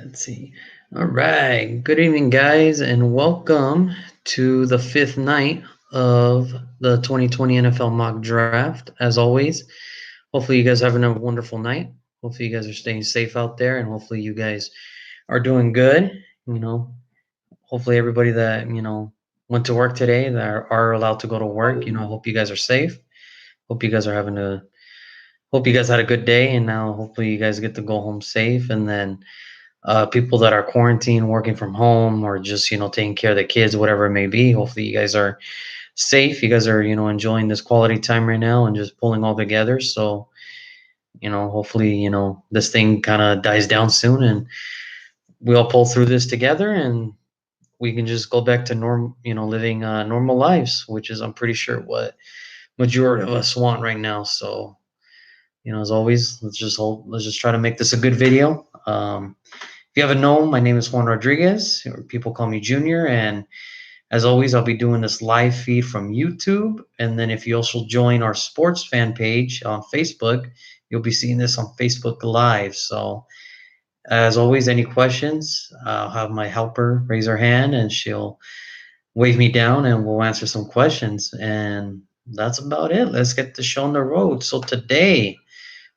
Let's see. All right. Good evening, guys, and welcome to the fifth night of the 2020 NFL mock draft. As always, hopefully, you guys are having a wonderful night. Hopefully, you guys are staying safe out there, and hopefully, you guys are doing good. You know, hopefully, everybody that went to work today that are allowed to go to work. I hope you guys are safe. Hope you guys are having a Hope you guys had a good day, and now hopefully, you guys get to go home safe, and then people that are quarantined, working from home, or just taking care of the kids, whatever it may be. Hopefully, you guys are safe. You guys are enjoying this quality time right now and just pulling all together. So hopefully this thing kind of dies down soon, and we all pull through this together, and we can just go back to living normal lives, which is I'm pretty sure what majority of us want right now. So as always, let's just try to make this a good video. If you haven't known, my name is Juan Rodriguez, or people call me Junior, and as always, I'll be doing this live feed from YouTube. And then if you also join our sports fan page on Facebook, you'll be seeing this on Facebook Live. So, as always, any questions, I'll have my helper raise her hand and she'll wave me down and we'll answer some questions. And that's about it. Let's get the show on the road. So, today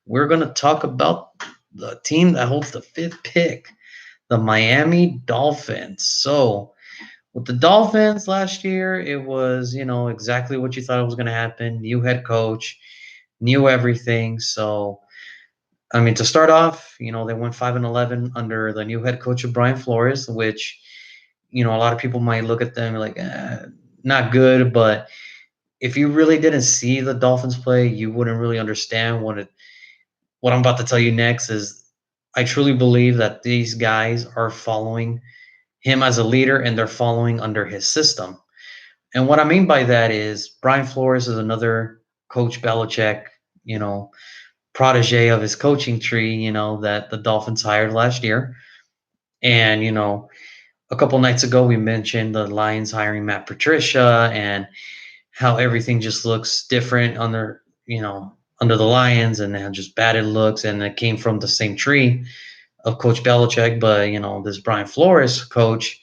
we're going to talk about the team that holds the fifth pick, the Miami Dolphins. So, with the Dolphins last year, it was, exactly what you thought was going to happen. New head coach, new everything. So, I mean, to start off, they went 5-11 under the new head coach of Brian Flores, which, a lot of people might look at them like, not good. But if you really didn't see the Dolphins play, you wouldn't really understand what I'm about to tell you next is I truly believe that these guys are following him as a leader and they're following under his system. And what I mean by that is Brian Flores is another Coach Belichick, you know, protege of his coaching tree, that the Dolphins hired last year. And, a couple nights ago, we mentioned the Lions hiring Matt Patricia and how everything just looks different under the Lions and how just bad it looks. And it came from the same tree of Coach Belichick. But, this Brian Flores coach,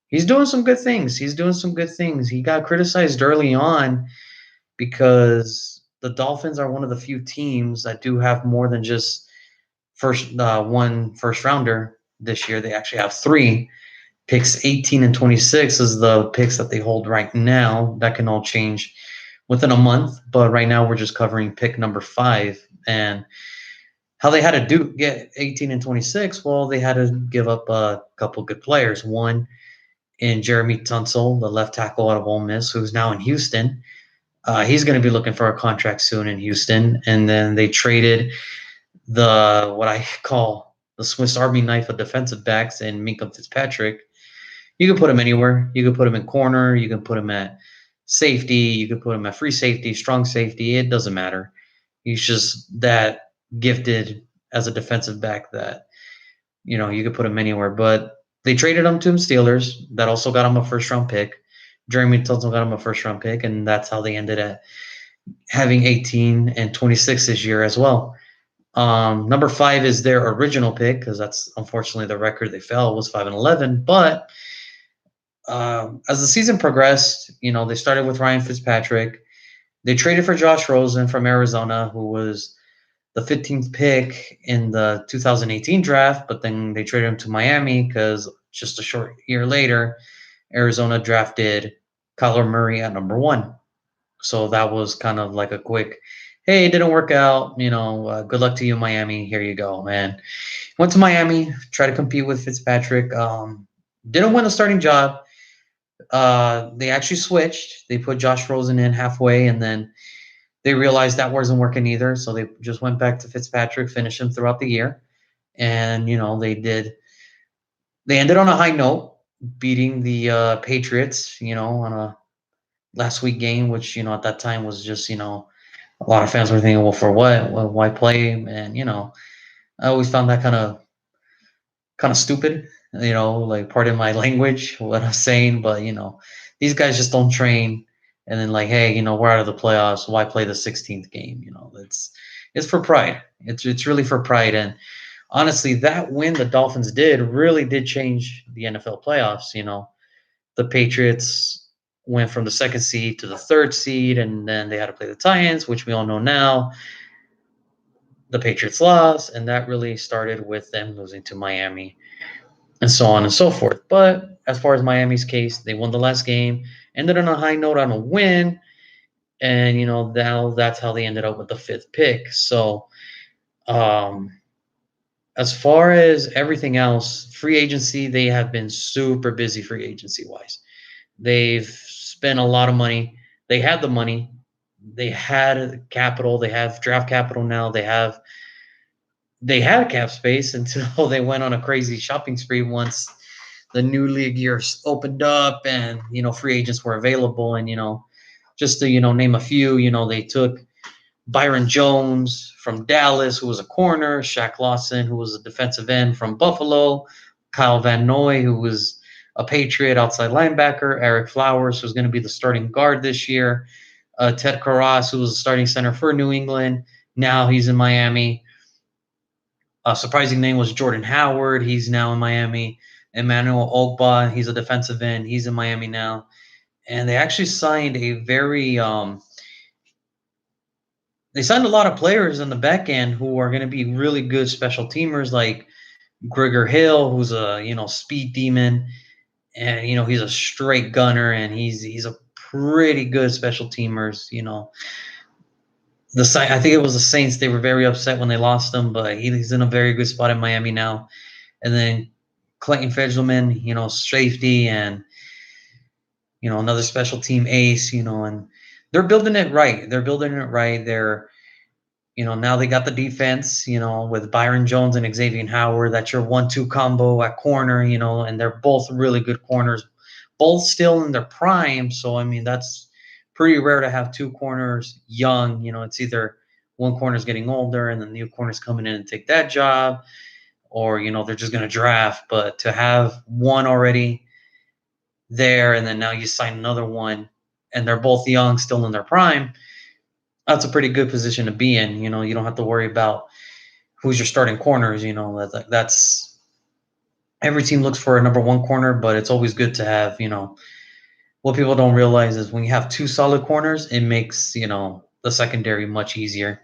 he's doing some good things. He's doing some good things. He got criticized early on because the Dolphins are one of the few teams that do have more than just one first rounder this year. They actually have three picks. 18 and 26 is the picks that they hold right now. That can all change within a month, but right now we're just covering pick number 5 and how they had to get 18 and 26. Well, they had to give up a couple good players. One in Jeremy Tunsil, the left tackle out of Ole Miss, who's now in Houston. He's going to be looking for a contract soon in Houston. And then they traded what I call the Swiss Army knife of defensive backs in Minkah Fitzpatrick. You can put him anywhere. You can put him in corner. You can put him at safety. You can put him at free safety, strong safety. It doesn't matter. He's just that gifted as a defensive back that, you could put him anywhere. But they traded him to the Steelers. That also got him a first-round pick. Jeremy Tunsil got him a first-round pick, and that's how they ended at having 18 and 26 this year as well. Number 5 is their original pick because that's unfortunately the record they fell was 5-11. But as the season progressed, they started with Ryan Fitzpatrick. They traded for Josh Rosen from Arizona, who was the 15th pick in the 2018 draft, but then they traded him to Miami because just a short year later, Arizona drafted Kyler Murray at number 1. So that was kind of like a quick, hey, it didn't work out. Good luck to you, Miami. Here you go, man. Went to Miami, tried to compete with Fitzpatrick. Didn't win the starting job. They actually switched. They put Josh Rosen in halfway, and then they realized that wasn't working either. So they just went back to Fitzpatrick, finished him throughout the year. And, they ended on a high note, beating the Patriots, on a last week game, which, at that time was just, a lot of fans were thinking, well, for what? Well, why play? And, I always found that kind of stupid, like pardon my language, what I'm saying, but these guys just don't train. And then like, hey, we're out of the playoffs. Why play the 16th game? It's for pride. It's really for pride. And honestly, that win the Dolphins did really did change the NFL playoffs. The Patriots went from the second seed to the third seed, and then they had to play the Titans, which we all know now. The Patriots lost, and that really started with them losing to Miami, and so on and so forth. But as far as Miami's case, they won the last game, ended on a high note on a win, and now that's how they ended up with the fifth pick. So, um, as far as everything else, free agency, they have been super busy free agency wise. They've spent a lot of money. They had the money. They had capital. They have draft capital now. They had cap space until they went on a crazy shopping spree once the new league year opened up and free agents were available. And just to name a few, they took Byron Jones from Dallas, who was a corner, Shaq Lawson, who was a defensive end from Buffalo, Kyle Van Noy, who was a Patriot outside linebacker, Eric Flowers, who's going to be the starting guard this year, Ted Karras, who was a starting center for New England. Now he's in Miami. A surprising name was Jordan Howard. He's now in Miami. Emmanuel Ogba, he's a defensive end. He's in Miami now. And they actually signed they signed a lot of players in the back end who are going to be really good special teamers, like Gregor Hill, who's a speed demon, and he's a straight gunner, and he's a pretty good special teamers. I think it was the Saints. They were very upset when they lost him, but he's in a very good spot in Miami now. And then Clayton Fedgelman, safety, and another special team ace, and they're building it right. Now they got the defense, with Byron Jones and Xavier Howard. That's your 1-2 combo at corner, and they're both really good corners, both still in their prime. So, I mean, that's pretty rare to have two corners young. It's either one corner's getting older and the new corner's coming in and take that job, or, they're just going to draft. But to have one already there and then now you sign another one and they're both young, still in their prime, that's a pretty good position to be in. You don't have to worry about who's your starting corners. That's every team looks for a number one corner, but it's always good to have. What people don't realize is when you have two solid corners, it makes the secondary much easier.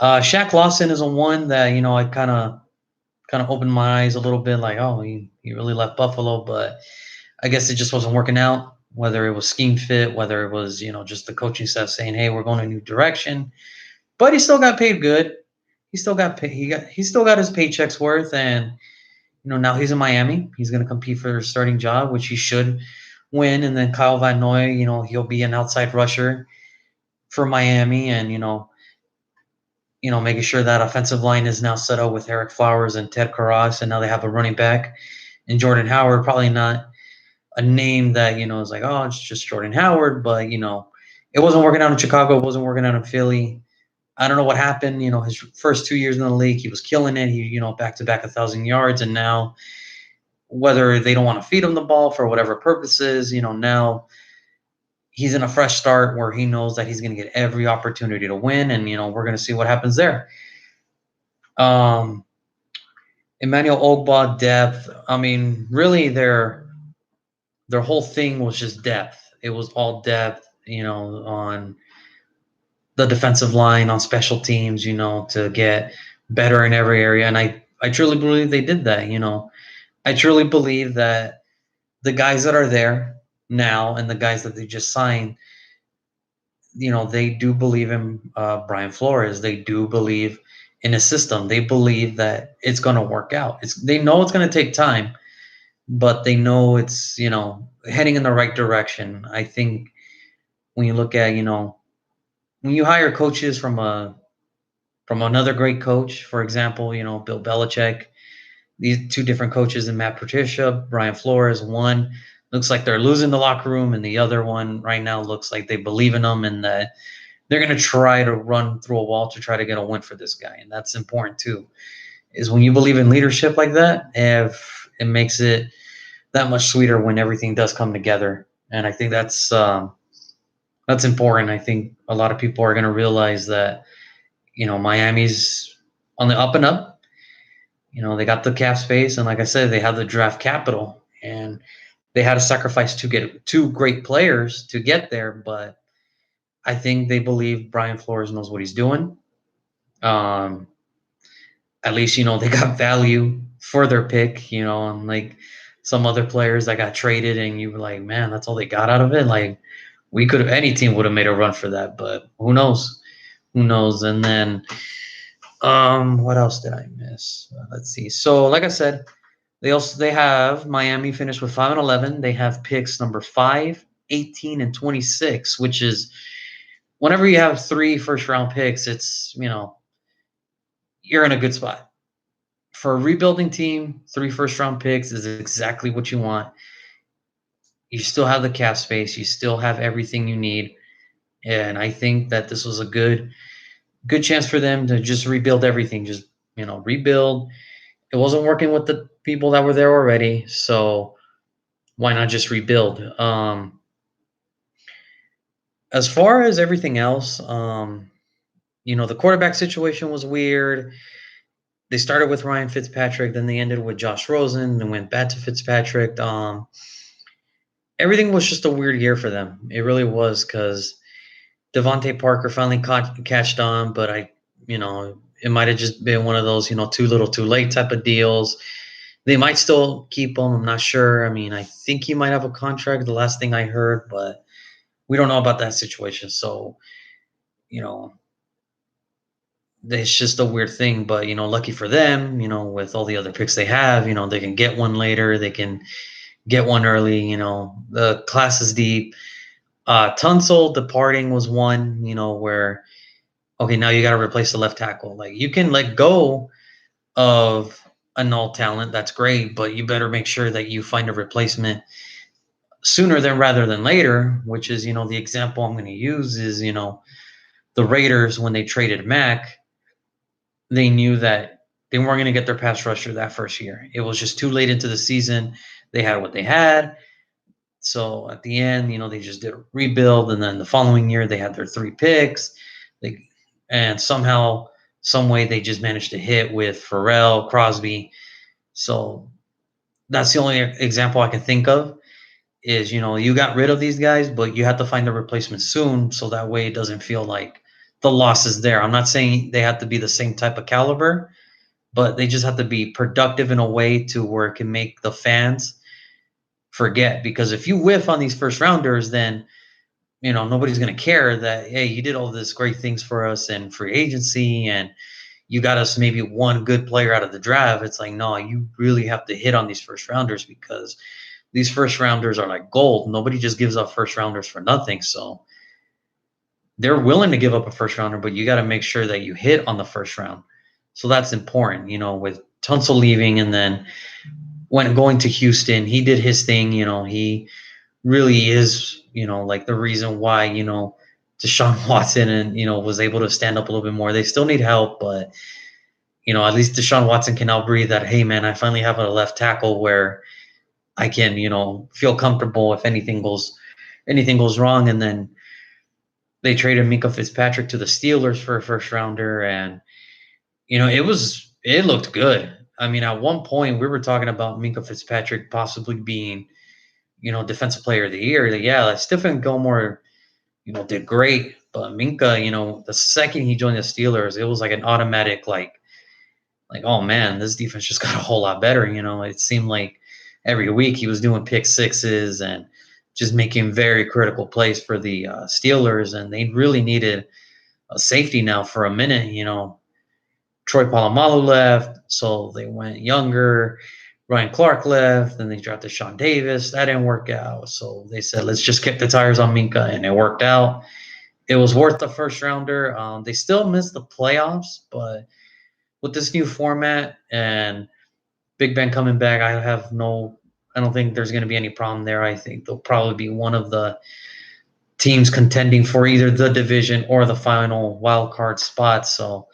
Shaq Lawson is a one that I kind of opened my eyes a little bit, like, oh, he really left Buffalo, but I guess it just wasn't working out. Whether it was scheme fit, whether it was just the coaching staff saying, "Hey, we're going a new direction," but he still got paid good. He still got paid. He still got his paychecks worth, and now he's in Miami. He's going to compete for his starting job, which he should win. And then Kyle Van Noy, he'll be an outside rusher for Miami, and making sure that offensive line is now set up with Eric Flowers and Ted Karras, and now they have a running back and Jordan Howard. Probably not a name that is like, oh, it's just Jordan Howard, but it wasn't working out in Chicago, it wasn't working out in Philly. I don't know what happened. His first 2 years in the league, he was killing it. He back to back 1,000 yards, and now whether they don't want to feed him the ball for whatever purposes, now he's in a fresh start where he knows that he's going to get every opportunity to win, and we're going to see what happens there. Emmanuel Ogba, depth. I mean, really, their whole thing was just depth. It was all depth, on the defensive line, on special teams, to get better in every area. And I truly believe they did that. I truly believe that the guys that are there now and the guys that they just signed, they do believe in Brian Flores. They do believe in his system. They believe that it's going to work out. They know it's going to take time, but they know it's heading in the right direction. I think when you look at when you hire coaches from another great coach, for example, Bill Belichick, these two different coaches in Matt Patricia, Brian Flores, one looks like they're losing the locker room, and the other one right now looks like they believe in them and that they're going to try to run through a wall to try to get a win for this guy. And that's important too, is when you believe in leadership like that, if it makes it that much sweeter when everything does come together. And I think that's important. I think a lot of people are going to realize that Miami's on the up and up. They got the cap space, and like I said, they have the draft capital, and they had to sacrifice to get two great players to get there. But I think they believe Brian Flores knows what he's doing. Um, at least they got value for their pick. Unlike some other players that got traded, and you were like, man, that's all they got out of it. Like we could have, any team would have made a run for that, but who knows? Who knows? And then what else did I miss? Let's see. So, like I said, they have Miami finished with 5-11. They have picks number 5, 18, and 26, which is whenever you have 3 first round picks, it's you're in a good spot. For a rebuilding team, 3 first round picks is exactly what you want. You still have the cap space, you still have everything you need. And I think that this was a good chance for them to just rebuild everything. Just, rebuild. It wasn't working with the people that were there already, so why not just rebuild? As far as everything else, the quarterback situation was weird. They started with Ryan Fitzpatrick, then they ended with Josh Rosen, and went back to Fitzpatrick. Everything was just a weird year for them. It really was, because Devontae Parker finally catched on, but it might have just been one of those, too little, too late type of deals. They might still keep him. I'm not sure. I mean, I think he might have a contract, the last thing I heard, but we don't know about that situation. So, you know, it's just a weird thing. But, lucky for them, with all the other picks they have, they can get one later. They can get one early. The class is deep. Tunsil departing was one, where, okay, now you got to replace the left tackle. Like, you can let go of a null talent. That's great, but you better make sure that you find a replacement sooner than rather than later, which is, the example I'm going to use is, the Raiders, when they traded Mack, they knew that they weren't going to get their pass rusher that first year. It was just too late into the season. They had what they had. So at the end, they just did a rebuild. And then the following year, they had their 3 picks. And somehow, some way, they just managed to hit with Pharrell, Crosby. So that's the only example I can think of. Is you got rid of these guys, but you have to find a replacement soon, so that way it doesn't feel like the loss is there. I'm not saying they have to be the same type of caliber, but they just have to be productive in a way to where it can make the fans forget. Because if you whiff on these first rounders, then nobody's going to care that, hey, you did all this great things for us in free agency and you got us maybe one good player out of the draft. It's like, no, you really have to hit on these first rounders, because these first rounders are like gold. Nobody just gives up first rounders for nothing. So they're willing to give up a first rounder, but you got to make sure that you hit on the first round. So that's important, with Tunsil leaving, and then when going to Houston, he did his thing. He really is, like the reason why, Deshaun Watson and, was able to stand up a little bit more. They still need help, but, at least Deshaun Watson can now breathe that, hey, man, I finally have a left tackle where I can, feel comfortable if anything goes wrong. And then they traded Minkah Fitzpatrick to the Steelers for a first rounder, and it looked good. I mean, at one point we were talking about Minkah Fitzpatrick possibly being, defensive player of the year. Yeah, like Stephen Gilmore, did great, but Minkah, the second he joined the Steelers, it was like an automatic like, oh man, this defense just got a whole lot better. It seemed like every week he was doing pick sixes and just making very critical plays for the Steelers, and they really needed a safety now for a minute. Troy Polamalu left, so they went younger. Ryan Clark left, then they drafted Sean Davis. That didn't work out, so they said, let's just kick the tires on Minkah, and it worked out. It was worth the first rounder. They still missed the playoffs, but with this new format and Big Ben coming back, I don't think there's going to be any problem there. I think they'll probably be one of the teams contending for either the division or the final wild card spot. So,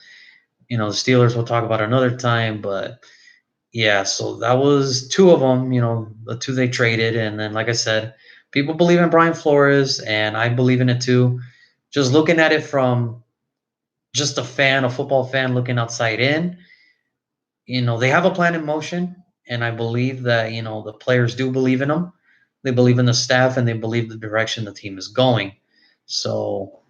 the Steelers we'll talk about another time, but yeah, so that was 2 of them, the 2 they traded. And then, like I said, people believe in Brian Flores, and I believe in it too. Just looking at it from just a football fan looking outside in, they have a plan in motion, and I believe that the players do believe in them. They believe in the staff, and they believe the direction the team is going. So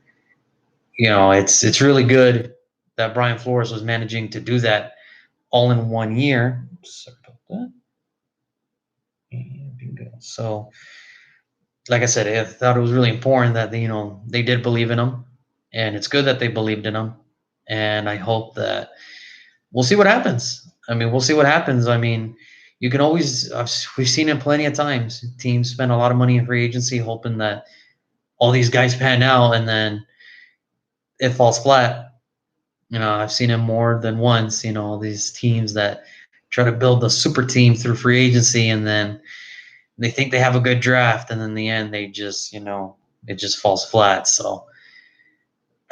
it's really good that Brian Flores was managing to do that all in 1 year. Sorry about that. So, like I said, I thought it was really important that they did believe in him, and it's good that they believed in him. And I hope that we'll see what happens. I mean, we'll see what happens. I mean, you can always we've seen it plenty of times. Teams spend a lot of money in free agency hoping that all these guys pan out, and then it falls flat. I've seen it more than once. These teams that try to build the super team through free agency, and then they think they have a good draft, and in the end, they just it just falls flat. So,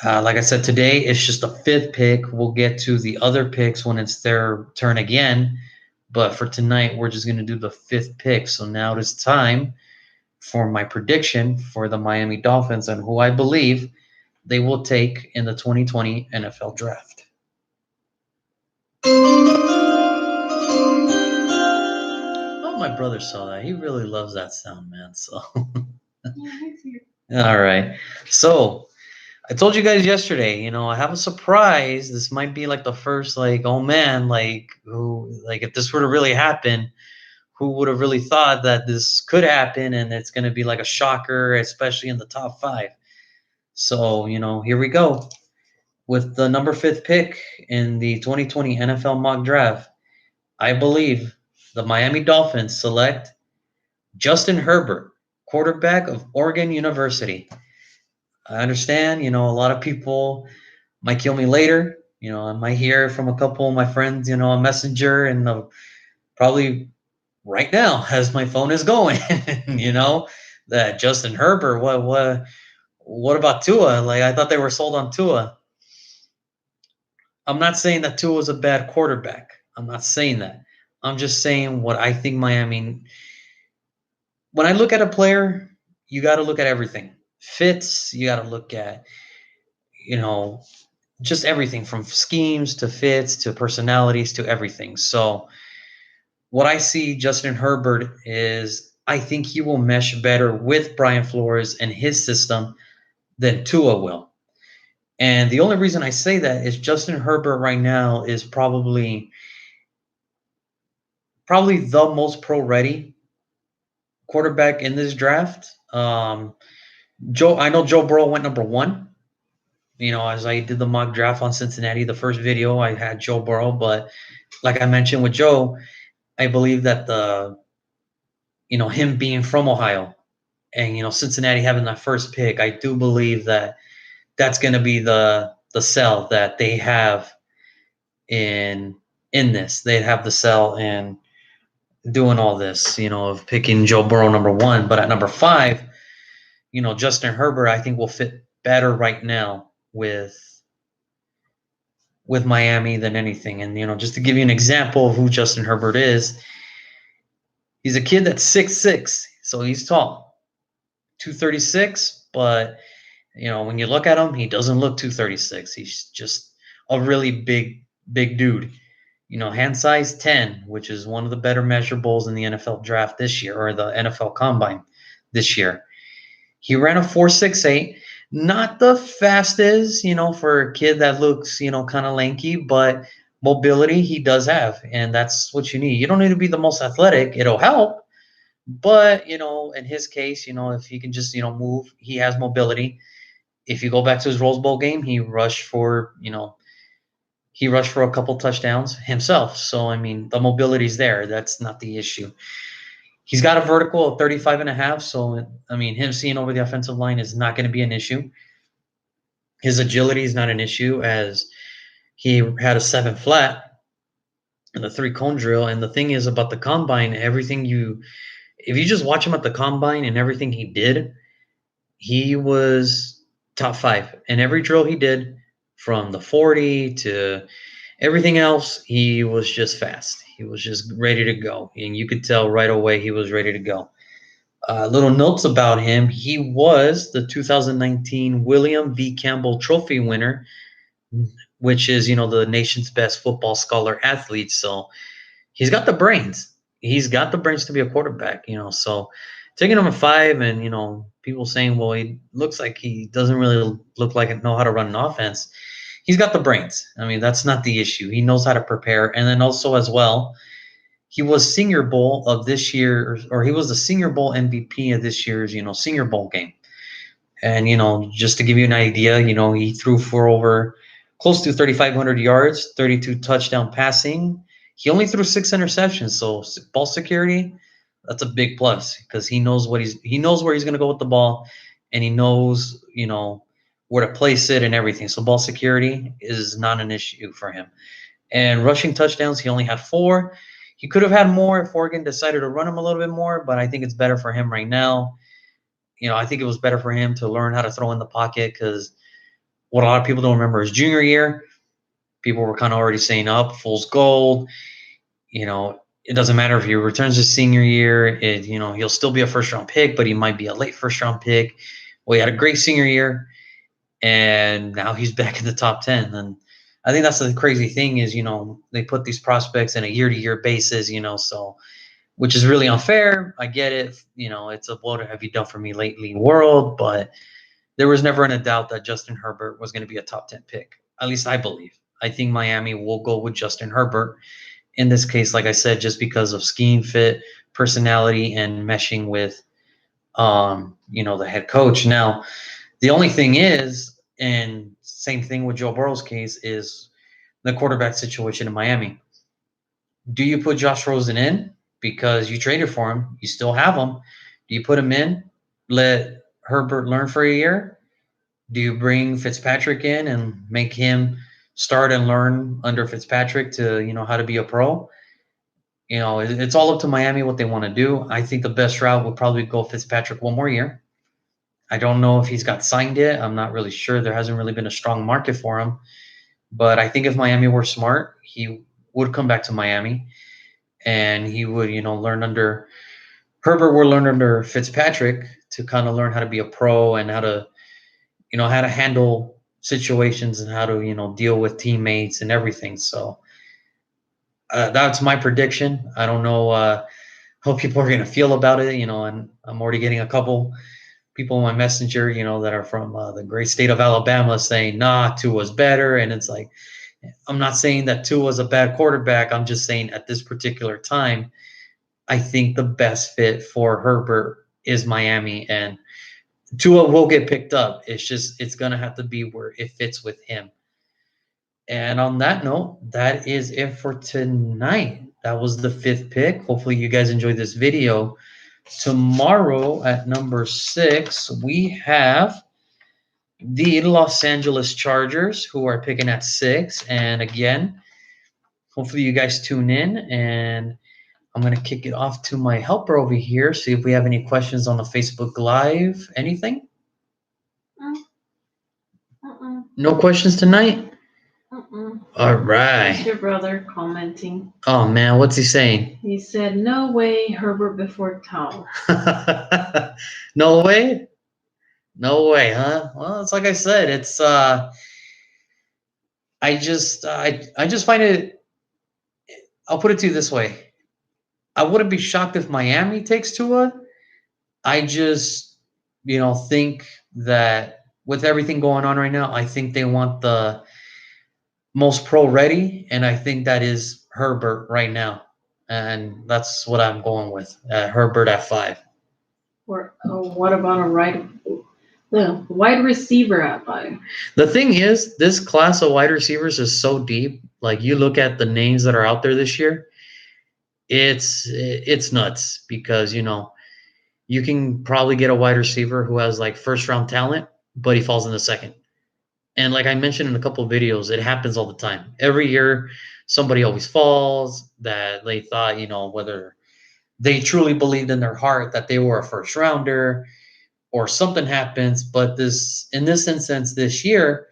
like I said, today it's just a fifth pick. We'll get to the other picks when it's their turn again. But for tonight, we're just going to do the fifth pick. So now it is time for my prediction for the Miami Dolphins and who I believe they will take in the 2020 NFL Draft. Oh, my brother saw that. He really loves that sound, man. So, all right. So, I told you guys yesterday, I have a surprise. This might be like the first, like, oh man, like, if this were to really happen, who would have really thought that this could happen, and it's going to be like a shocker, especially in the top 5. So, here we go. With the number 5th pick in the 2020 NFL mock draft, I believe the Miami Dolphins select Justin Herbert, quarterback of Oregon University. I understand, a lot of people might kill me later. I might hear from a couple of my friends, on Messenger, and probably right now as my phone is going, that Justin Herbert, what about Tua? Like, I thought they were sold on Tua. I'm not saying that Tua is a bad quarterback. I'm not saying that. I'm just saying what I think Miami. When I look at a player, you got to look at everything. Fits, you got to look at, just everything from schemes to fits to personalities to everything. So what I see Justin Herbert is I think he will mesh better with Brian Flores and his system than Tua will. And the only reason I say that is Justin Herbert right now is probably the most pro-ready quarterback in this draft. I know Joe Burrow went number 1. As I did the mock draft on Cincinnati, the first video I had Joe Burrow, but like I mentioned with Joe, I believe that him being from Ohio and Cincinnati having that first pick, I do believe that that's going to be the sell that they have in this. They have the sell in doing all this, of picking Joe Burrow number 1, but at number 5, Justin Herbert I think will fit better right now with Miami than anything. And just to give you an example of who Justin Herbert is, he's a kid that's 6'6", so he's tall, 236, but when you look at him, he doesn't look 236. He's just a really big dude. Hand size 10, which is one of the better measurables in the NFL draft this year, or the NFL combine this year. He ran a 4.68, not the fastest, for a kid that looks, kind of lanky, but mobility he does have, and that's what you need. You don't need to be the most athletic. It'll help, but, in his case, if he can just, move, he has mobility. If you go back to his Rose Bowl game, he rushed for a couple touchdowns himself. So, I mean, the mobility's there. That's not the issue. He's got a vertical of 35.5. So, I mean, him seeing over the offensive line is not going to be an issue. His agility is not an issue, as he had a 7 flat in the 3-cone drill. And the thing is about the combine, if you just watch him at the combine and everything he did, he was top 5 in every drill he did, from the 40 to everything else. He was just fast. He was just ready to go, and you could tell right away he was ready to go. Little notes about him: he was the 2019 William V. Campbell Trophy winner which is, the nation's best football scholar athlete. So he's got the brains. He's got the brains to be a quarterback, So taking him at 5 and, people saying, well, he looks like he doesn't really look like know how to run an offense. He's got the brains. I mean, that's not the issue. He knows how to prepare. And then also as well, he was Senior Bowl of this year, or he was the Senior Bowl MVP of this year's, Senior Bowl game. And, just to give you an idea, he threw for over close to 3,500 yards, 32 touchdown passing. He only threw 6 interceptions. So ball security, that's a big plus because he knows where he's going to go with the ball, and he knows, where to place it and everything. So ball security is not an issue for him. And rushing touchdowns, he only had 4. He could have had more if Oregon decided to run him a little bit more, but I think it's better for him right now. I think it was better for him to learn how to throw in the pocket because what a lot of people don't remember is junior year, people were kind of already saying up, fool's gold. It doesn't matter if he returns his senior year. He'll still be a first-round pick, but he might be a late first-round pick. Well, he had a great senior year, and now he's back in the top 10. And I think that's the crazy thing is, they put these prospects in a year-to-year basis, so which is really unfair. I get it. It's a what have you done for me lately world, but there was never a doubt that Justin Herbert was going to be a top 10 pick. At least I believe. I think Miami will go with Justin Herbert in this case, like I said, just because of scheme fit, personality, and meshing with, the head coach. Now, the only thing is, and same thing with Joe Burrow's case, is the quarterback situation in Miami. Do you put Josh Rosen in because you traded for him? You still have him. Do you put him in? Let Herbert learn for a year? Do you bring Fitzpatrick in and make him start and learn under Fitzpatrick to, how to be a pro? It's all up to Miami what they want to do. I think the best route would probably go Fitzpatrick one more year. I don't know if he's got signed yet. I'm not really sure. There hasn't really been a strong market for him. But I think if Miami were smart, he would come back to Miami and he would, learn under Herbert would learn under Fitzpatrick to kind of learn how to be a pro and how to, how to handle situations and how to, deal with teammates and everything. So that's my prediction. I don't know how people are going to feel about it, and I'm already getting a couple people in my messenger, that are from the great state of Alabama saying, nah, Tua's better. And it's like, I'm not saying that Tua's a bad quarterback. I'm just saying at this particular time, I think the best fit for Herbert is Miami, and Tua will get picked up. It's going to have to be where it fits with him. And on that note, that is it for tonight. That was the 5th pick. Hopefully you guys enjoyed this video. Tomorrow at number 6, we have the Los Angeles Chargers, who are picking at 6. And again, hopefully you guys tune in. And I'm going to kick it off to my helper over here, see if we have any questions on the Facebook Live. Anything? No questions tonight? All right. It's your brother commenting. Oh, man, what's he saying? He said, no way, Herbert before Tom. No way? No way, huh? Well, it's like I said, it's I just find it, I'll put it to you this way. I wouldn't be shocked if Miami takes Tua. I just, think that with everything going on right now, I think they want the most pro ready, and I think that is Herbert right now. And that's what I'm going with. Herbert at 5. Or what about the wide receiver at 5? The thing is, this class of wide receivers is so deep. Like, you look at the names that are out there this year, it's nuts because, you can probably get a wide receiver who has like first-round talent, but he falls in the second. And like I mentioned in a couple of videos, it happens all the time. Every year, somebody always falls that they thought, whether they truly believed in their heart that they were a first rounder or something happens. But in this instance, this year,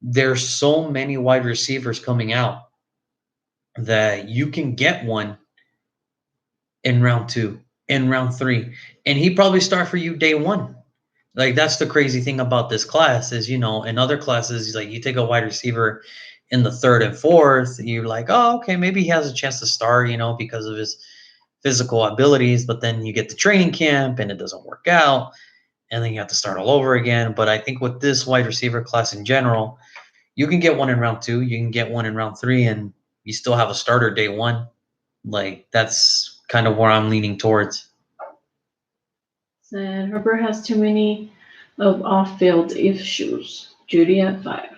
there's so many wide receivers coming out that you can get one in round 2, in round 3, and he probably start for you day 1. Like, that's the crazy thing about this class is, in other classes, like you take a wide receiver in the third and fourth, you're like, oh, okay, maybe he has a chance to start, because of his physical abilities. But then you get to training camp and it doesn't work out, and then you have to start all over again. But I think with this wide receiver class in general, you can get one in round 2, you can get one in round 3, and you still have a starter day 1. Like, that's kind of where I'm leaning towards. Said Herbert has too many of off-field issues. Judy at 5.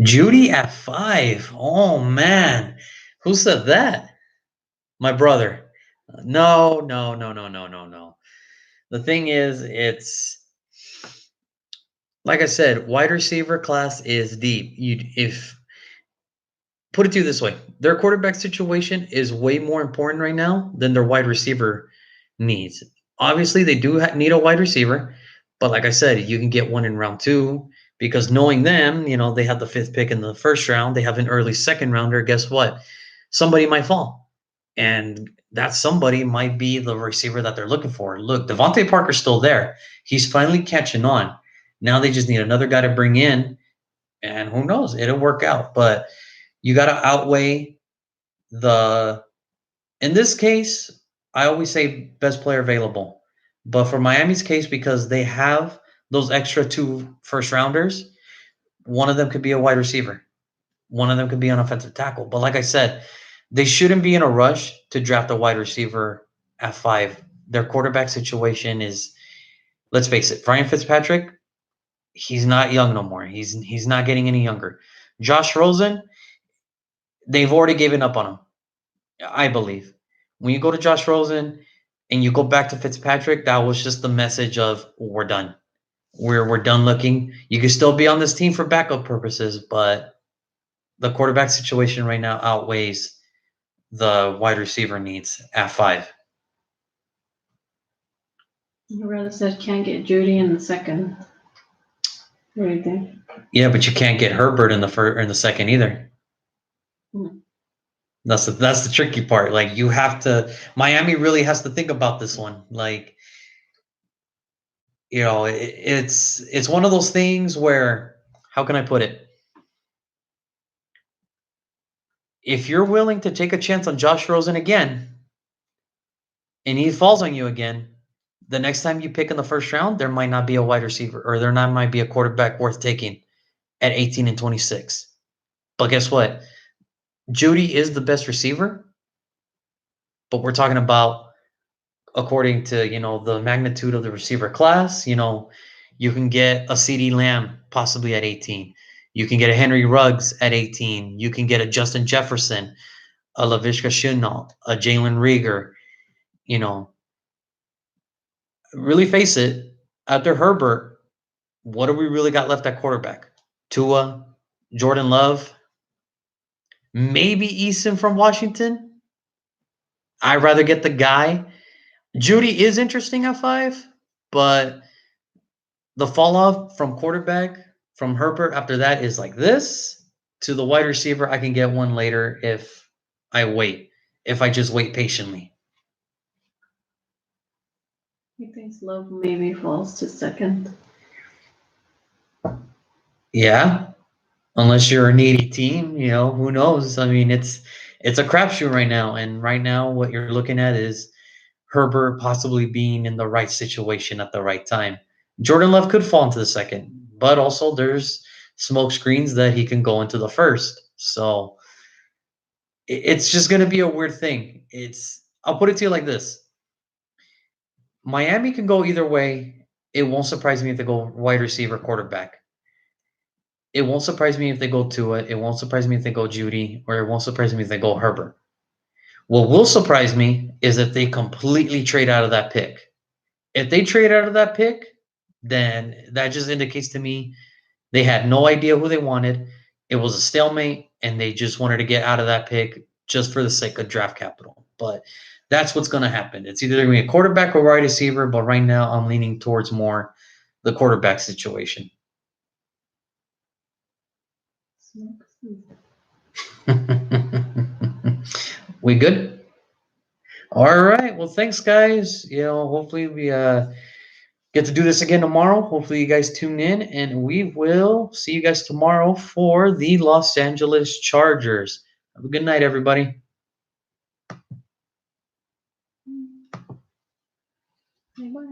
Judy at 5. Oh man, who said that? My brother. No, no, no, no, no, no, no. The thing is, it's like I said, wide receiver class is deep. If put it to you this way, their quarterback situation is way more important right now than their wide receiver needs. Obviously, they do need a wide receiver, but like I said, you can get one in round 2 because knowing them, they have the 5th pick in the first round. They have an early second rounder. Guess what? Somebody might fall, and that somebody might be the receiver that they're looking for. Look, Devontae Parker's still there. He's finally catching on. Now they just need another guy to bring in, and who knows? It'll work out. But you got to outweigh in this case, I always say best player available. But for Miami's case, because they have those extra 2 first rounders, one of them could be a wide receiver. One of them could be an offensive tackle. But like I said, they shouldn't be in a rush to draft a wide receiver at 5. Their quarterback situation is, let's face it, Ryan Fitzpatrick, he's not young no more. He's not getting any younger. Josh Rosen, they've already given up on him, I believe. When you go to Josh Rosen and you go back to Fitzpatrick, that was just the message of we're done. We're done looking. You can still be on this team for backup purposes, but the quarterback situation right now outweighs the wide receiver needs at 5. I rather said can't get Judy in the second. What do you think? Yeah, but you can't get Herbert in the second either. That's the tricky part. Like, you have to. Miami really has to think about this one. Like, it's one of those things where, how can I put it? If you're willing to take a chance on Josh Rosen again, and he falls on you again, the next time you pick in the first round, there might not be a wide receiver, or there might be a quarterback worth taking at 18 and 26. But guess what? Judy is the best receiver, but we're talking about according to the magnitude of the receiver class. You can get a CeeDee Lamb possibly at 18. You can get a Henry Ruggs at 18. You can get a Justin Jefferson, a Laviska Shenault, a Jalen Reagor. Really face it, after Herbert, what do we really got left at quarterback? Tua, Jordan Love, maybe Eason from Washington. I'd rather get the guy. Judy is interesting at 5, but the fall off from quarterback from Herbert after that is like this. To the wide receiver, I can get one later if I just wait patiently. He thinks Love maybe falls to second. Yeah, unless you're a needy team, who knows? I mean, it's a crapshoot right now, and right now what you're looking at is Herbert possibly being in the right situation at the right time. Jordan Love could fall into the second, but also there's smoke screens that he can go into the first. So it's just going to be a weird thing. I'll put it to you like this. Miami can go either way. It won't surprise me if they go wide receiver, quarterback. It won't surprise me if they go Tua. It won't surprise me if they go Judy, or it won't surprise me if they go Herbert. What will surprise me is if they completely trade out of that pick. If they trade out of that pick, then that just indicates to me they had no idea who they wanted. It was a stalemate, and they just wanted to get out of that pick just for the sake of draft capital. But that's what's going to happen. It's either going to be a quarterback or wide receiver, but right now I'm leaning towards more the quarterback situation. We good? All right. Well, thanks, guys. Hopefully we get to do this again tomorrow. Hopefully you guys tune in, and we will see you guys tomorrow for the Los Angeles Chargers. Have a good night, everybody. Bye.